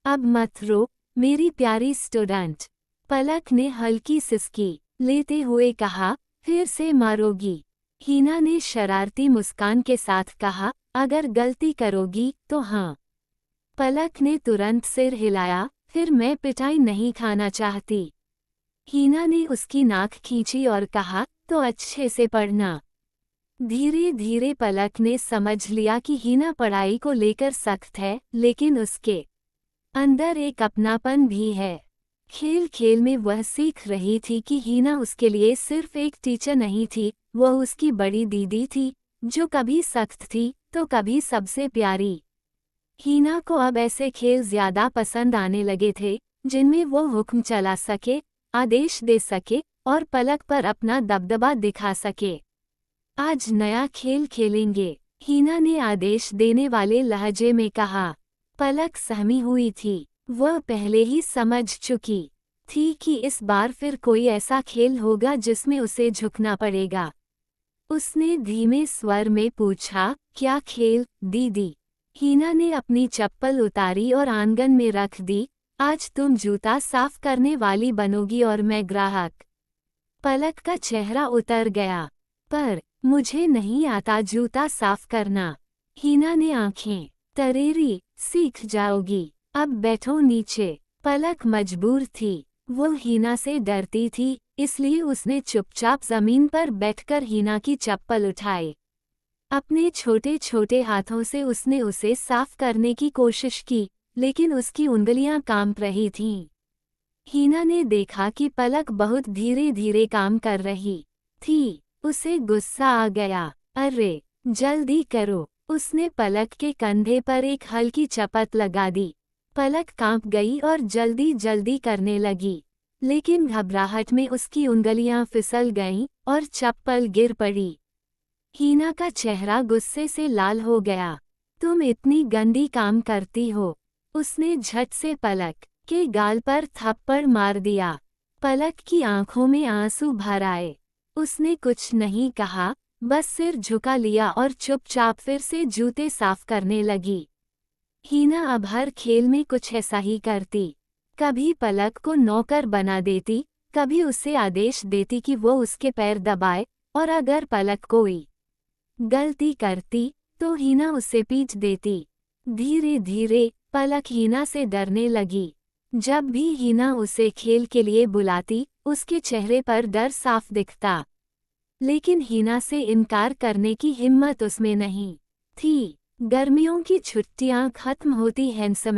अब मत रो मेरी प्यारी स्टूडेंट, पलक ने हल्की सिसकी लेते हुए कहा, फिर से मारोगी? हिना ने शरारती मुस्कान के साथ कहा, अगर गलती करोगी तो हाँ। पलक ने तुरंत सिर हिलाया, फिर मैं पिटाई नहीं खाना चाहती। हिना ने उसकी नाक खींची और कहा, तो अच्छे से पढ़ना। धीरे धीरे पलक ने समझ लिया कि हिना पढ़ाई को लेकर सख्त है, लेकिन उसके अंदर एक अपनापन भी है। खेल खेल में वह सीख रही थी कि हिना उसके लिए सिर्फ एक टीचर नहीं थी, वह उसकी बड़ी दीदी थी, जो कभी सख्त थी तो कभी सबसे प्यारी। हिना को अब ऐसे खेल ज्यादा पसंद आने लगे थे, जिनमें वो हुक्म चला सके, आदेश दे सके और पलक पर अपना दबदबा दिखा सके। आज नया खेल खेलेंगे, हिना ने आदेश देने वाले लहजे में कहा। पलक सहमी हुई थी, वह पहले ही समझ चुकी थी कि इस बार फिर कोई ऐसा खेल होगा जिसमें उसे झुकना पड़ेगा। उसने धीमे स्वर में पूछा, क्या खेल, दीदी? हिना ने अपनी चप्पल उतारी और आंगन में रख दी। आज तुम जूता साफ करने वाली बनोगी और मैं ग्राहक। पलक का चेहरा उतर गया। पर मुझे नहीं आता जूता साफ करना। हिना ने आंखें तरेरी, सीख जाओगी। अब बैठो नीचे। पलक मजबूर थी, वो हिना से डरती थी, इसलिए उसने चुपचाप जमीन पर बैठकर हिना की चप्पल उठाई। अपने छोटे छोटे हाथों से उसने उसे साफ करने की कोशिश की, लेकिन उसकी उंगलियां कांप रही थीं। हिना ने देखा कि पलक बहुत धीरे धीरे काम कर रही थी। उसे गुस्सा आ गया। अरे, जल्दी करो। उसने पलक के कंधे पर एक हल्की चपत लगा दी। पलक कांप गई और जल्दी जल्दी करने लगी, लेकिन घबराहट में उसकी उंगलियां फिसल गईं और चप्पल गिर पड़ी। हिना का चेहरा गुस्से से लाल हो गया। तुम इतनी गंदी काम करती हो। उसने झट से पलक के गाल पर थप्पड़ मार दिया। पलक की आंखों में आंसू भर आए। उसने कुछ नहीं कहा, बस सिर झुका लिया और चुपचाप फिर से जूते साफ करने लगी। हिना अब हर खेल में कुछ ऐसा ही करती। कभी पलक को नौकर बना देती, कभी उसे आदेश देती कि वो उसके पैर दबाए, और अगर पलक कोई गलती करती तो हिना उसे पीट देती। धीरे धीरे पलक हिना से डरने लगी। जब भी हिना उसे खेल के लिए बुलाती, उसके चेहरे पर डर साफ दिखता, लेकिन हिना से इनकार करने की हिम्मत उसमें नहीं थी। गर्मियों की छुट्टियां खत्म होती हैं समय